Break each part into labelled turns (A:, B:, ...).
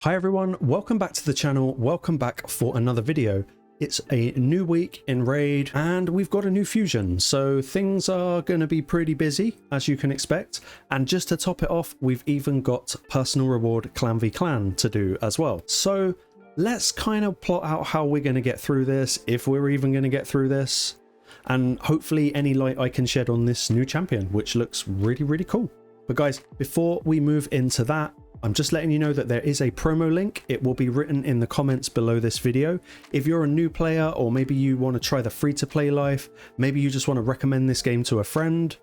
A: Hi everyone, welcome back to the channel, welcome back for another video. It's a new week in Raid and we've got a new fusion, so things are going to be pretty busy as you can expect. And just to top it off, we've even got personal reward clan v clan to do as well. So let's kind of plot out how we're going to get through this, if we're even going to get through this, and hopefully any light I can shed on this new champion, which looks really cool. But guys, before we move into that, I'm just letting you know that there is a promo link. It will be written in the comments below this video. If you're a new player, or maybe you want to try the free-to-play life, maybe you just want to recommend this game to a friend,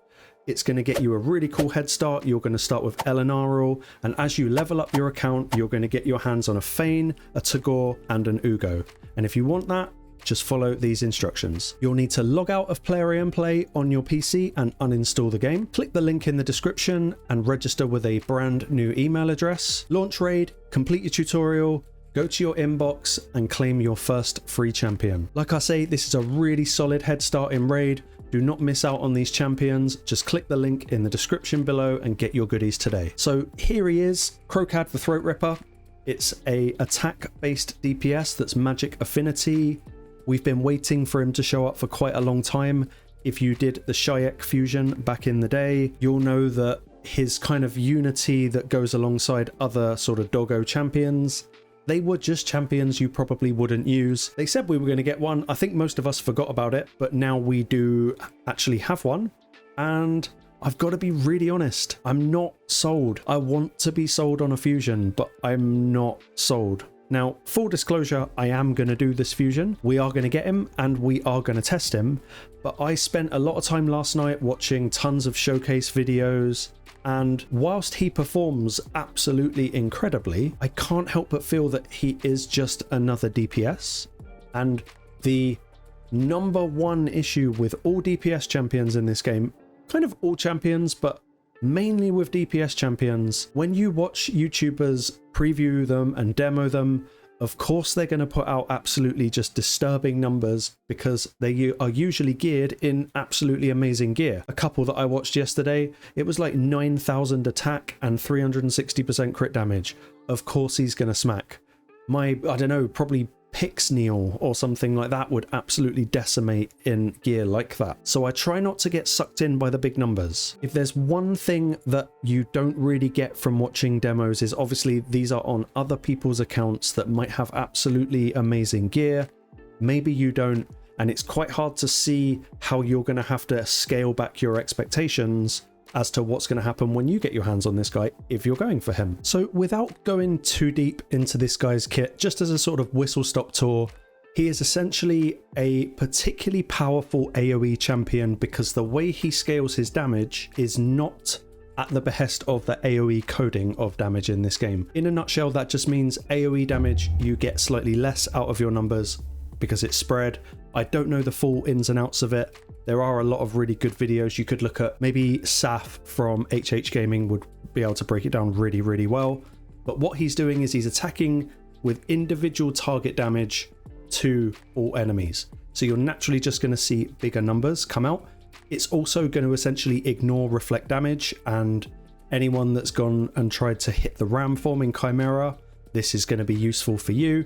A: it's going to get you a really cool head start. You're going to start with Elenaril, and as you level up your account, you're going to get your hands on a Fayne, a Tagoar, and an Uugo. And if you want that, just follow these instructions. You'll need to log out of Player and Play on your PC and uninstall the game. Click the link in the description and register with a brand new email address. Launch Raid, complete your tutorial, go to your inbox and claim your first free champion. Like I say, this is a really solid head start in Raid. Do not miss out on these champions. Just click the link in the description below and get your goodies today. So here he is, Kro'khad the Throatripper. It's a attack-based DPS that's magic affinity. We've been waiting for him to show up for quite a long time. If you did the Shayak fusion back in the day, you'll know that his kind of unity that goes alongside other sort of doggo champions, they were just champions you probably wouldn't use. They said we were going to get one. I think most of us forgot about it, but now we do actually have one. And I've got to be really honest, I'm not sold. I want to be sold on a fusion, but I'm not sold. Now, full disclosure, I am going to do this fusion. We are going to get him and we are going to test him. But I spent a lot of time last night watching tons of showcase videos. And whilst he performs absolutely incredibly, I can't help but feel that he is just another DPS. And the number one issue with all DPS champions in this game, kind of all champions, but mainly with DPS champions, when you watch YouTubers preview them and demo them, of course they're going to put out absolutely just disturbing numbers because they are usually geared in absolutely amazing gear. A couple that I watched yesterday, it was like 9,000 attack and 360% crit damage. Of course he's going to smack. I don't know, probably Pixneal or something like that would absolutely decimate in gear like that. So I try not to get sucked in by the big numbers. If there's one thing that you don't really get from watching demos, is obviously these are on other people's accounts that might have absolutely amazing gear. Maybe you don't, and it's quite hard to see how you're going to have to scale back your expectations as to what's going to happen when you get your hands on this guy if you're going for him. So without going too deep into this guy's kit, just as a sort of whistle-stop tour, he is essentially a particularly powerful AoE champion because the way he scales his damage is not at the behest of the AoE coding of damage in this game. In a nutshell, that just means AoE damage, you get slightly less out of your numbers because it's spread. I don't know the full ins and outs of it. There are a lot of really good videos you could look at. Maybe Saf from HH Gaming would be able to break it down really well. But what he's doing is he's attacking with individual target damage to all enemies. So you're naturally just going to see bigger numbers come out. It's also going to essentially ignore reflect damage, and anyone that's gone and tried to hit the ram form in Chimera, this is going to be useful for you.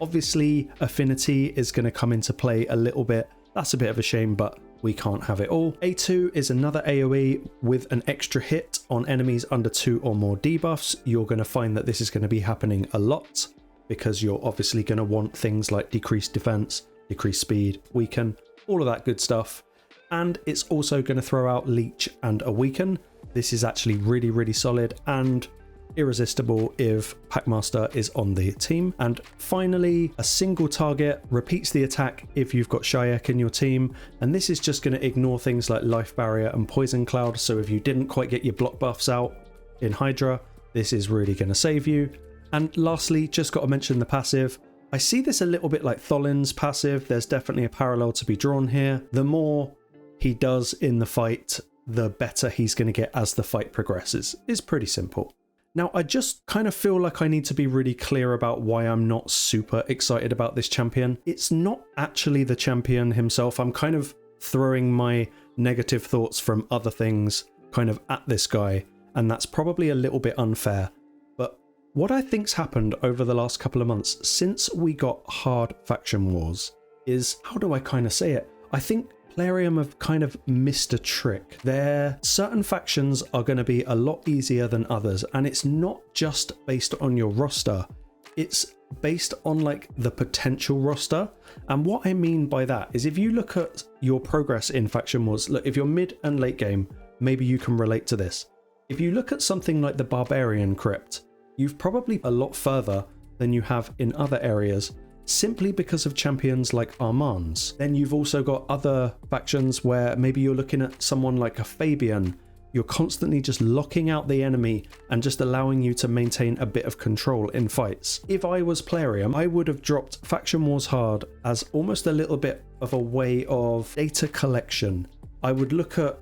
A: Obviously, affinity is going to come into play a little bit. That's a bit of a shame, but we can't have it all. A2 is another AoE with an extra hit on enemies under 2 or more debuffs. You're going to find that this is going to be happening a lot because you're obviously going to want things like decreased defense, decreased speed, weaken, all of that good stuff. And it's also going to throw out leech and a weaken. This is actually really solid and irresistible if Packmaster is on the team. And finally, a single target repeats the attack if you've got Shayak in your team, and this is just going to ignore things like life barrier and poison cloud. So if you didn't quite get your block buffs out in Hydra, this is really going to save you. And lastly, just got to mention the passive. I see this a little bit like Tholin's passive. There's definitely a parallel to be drawn here. The more he does in the fight, the better he's going to get as the fight progresses. It's pretty simple. Now, I just kind of feel like I need to be really clear about why I'm not super excited about this champion. It's not actually the champion himself. I'm kind of throwing my negative thoughts from other things kind of at this guy, and that's probably a little bit unfair. But What I think's happened over the last couple of months since we got hard faction wars is, how do I kind of say it? I think Plarium have kind of missed a trick. Certain factions are going to be a lot easier than others, and it's not just based on your roster, it's based on like the potential roster. And what I mean by that is, if you look at your progress in faction wars, look, if you're mid and late game, maybe you can relate to this. If you look at something like the Barbarian Crypt, you've probably a lot further than you have in other areas, simply because of champions like Armand's. Then you've also got other factions where maybe you're looking at someone like a Fabian. You're constantly just locking out the enemy and just allowing you to maintain a bit of control in fights. If I was Plarium, I would have dropped Faction Wars Hard as almost a little bit of a way of data collection. I would look at,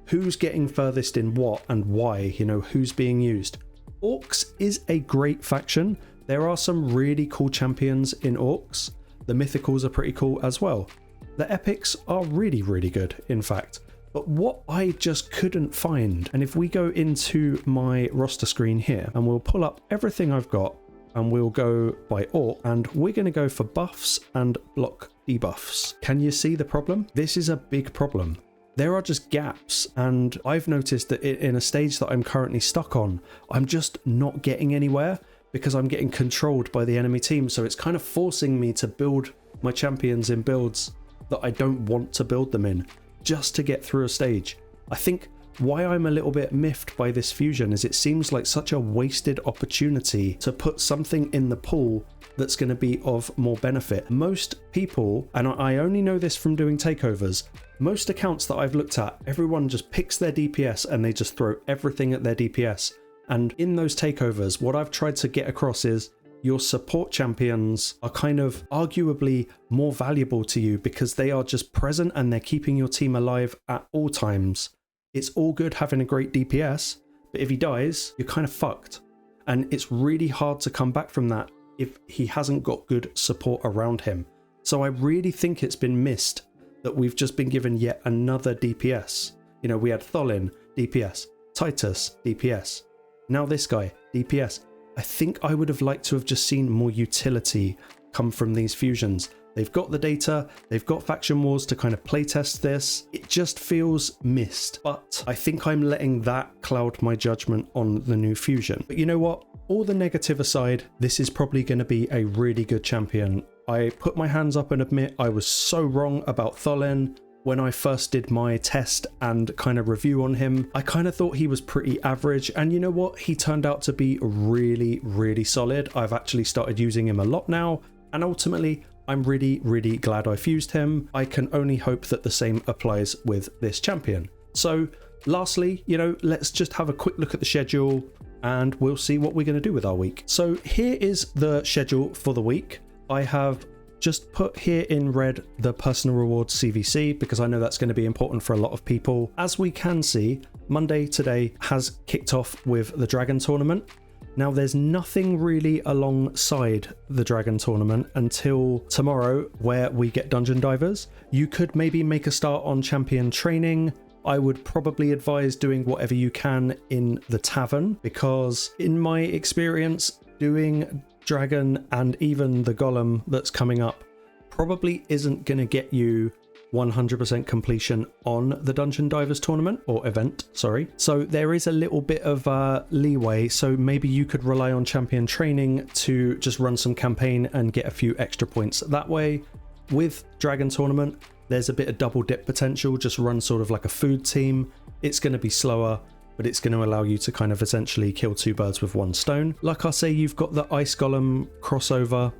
A: who's getting furthest in what and why, who's being used. Orcs is a great faction. There are some really cool champions in Orcs. The Mythicals are pretty cool as well. The Epics are really, really good, in fact. But what I just couldn't find, and if we go into my roster screen here, and we'll pull up everything I've got, and we'll go by Orc, and we're going to go for buffs and block debuffs. Can you see the problem? This is a big problem. There are just gaps, and I've noticed that in a stage that I'm currently stuck on, I'm just not getting anywhere because I'm getting controlled by the enemy team. So it's kind of forcing me to build my champions in builds that I don't want to build them in, just to get through a stage. I think why I'm a little bit miffed by this fusion is it seems like such a wasted opportunity to put something in the pool that's going to be of more benefit. Most people, and I only know this from doing takeovers, most accounts that I've looked at, everyone just picks their DPS and they just throw everything at their DPS. And in those takeovers, what I've tried to get across is your support champions are kind of arguably more valuable to you because they are just present and they're keeping your team alive at all times. It's all good having a great DPS, but if he dies, you're kind of fucked. And it's really hard to come back from that if he hasn't got good support around him. So I really think it's been missed that we've just been given yet another DPS. We had Tholin, DPS, Titus, DPS. Now this guy, DPS. I think I would have liked to have just seen more utility come from these fusions. They've got the data, they've got faction wars to kind of playtest this. It just feels missed, but I think I'm letting that cloud my judgment on the new fusion. But you know what? All the negative aside, this is probably going to be a really good champion. I put my hands up and admit I was so wrong about Tholin. When I first did my test and kind of review on him, I kind of thought he was pretty average, and you know what? He turned out to be really, really solid. I've actually started using him a lot now, and ultimately, I'm really, really glad I fused him. I can only hope that the same applies with this champion. So lastly, let's just have a quick look at the schedule and we'll see what we're going to do with our week. So here is the schedule for the week. I have just put here in red the personal rewards CVC because I know that's going to be important for a lot of people. As we can see, Monday today has kicked off with the Dragon Tournament. Now there's nothing really alongside the Dragon Tournament until tomorrow where we get Dungeon Divers. You could maybe make a start on champion training. I would probably advise doing whatever you can in the tavern because in my experience, doing Dragon and even the Golem that's coming up probably isn't going to get you 100% completion on the Dungeon Divers tournament or event, sorry. So there is a little bit of leeway, so maybe you could rely on champion training to just run some campaign and get a few extra points that way. With Dragon Tournament, there's a bit of double dip potential, just run sort of like a food team. It's going to be slower, but it's going to allow you to kind of essentially kill two birds with one stone. Like I say, you've got the Ice Golem crossover.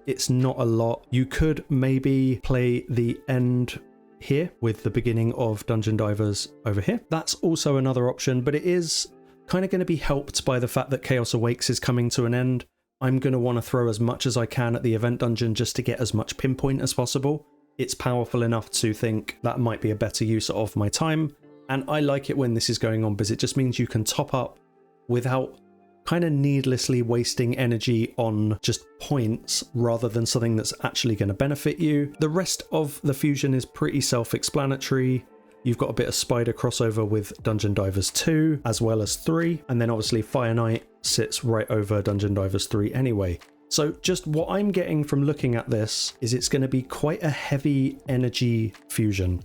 A: It's not a lot. You could maybe play the end here with the beginning of Dungeon Divers over here. That's also another option, but it is kind of going to be helped by the fact that Chaos Awakes is coming to an end. I'm going to want to throw as much as I can at the event dungeon just to get as much pinpoint as possible. It's powerful enough to think that might be a better use of my time. And I like it when this is going on because it just means you can top up without kind of needlessly wasting energy on just points rather than something that's actually going to benefit you. The rest of the fusion is pretty self-explanatory. You've got a bit of spider crossover with Dungeon Divers 2 as well as 3, and then obviously Fire Knight sits right over Dungeon Divers 3 anyway. So just what I'm getting from looking at this is it's going to be quite a heavy energy fusion.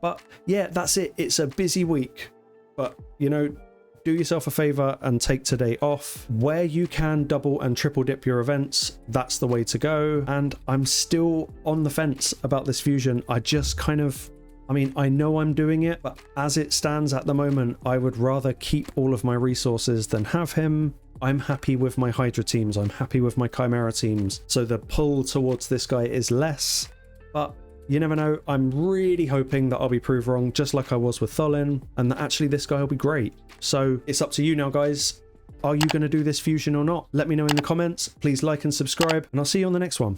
A: But yeah, that's it. It's a busy week. But, you know, do yourself a favor and take today off. Where you can double and triple dip your events, that's the way to go. And I'm still on the fence about this fusion. I just kind of, I mean, I know I'm doing it, but as it stands at the moment, I would rather keep all of my resources than have him. I'm happy with my Hydra teams. I'm happy with my Chimera teams. So the pull towards this guy is less, but you never know. I'm really hoping that I'll be proved wrong, just like I was with Tholin, and that actually this guy will be great. So it's up to you now, guys. Are you going to do this fusion or not? Let me know in the comments. Please like and subscribe, and I'll see you on the next one.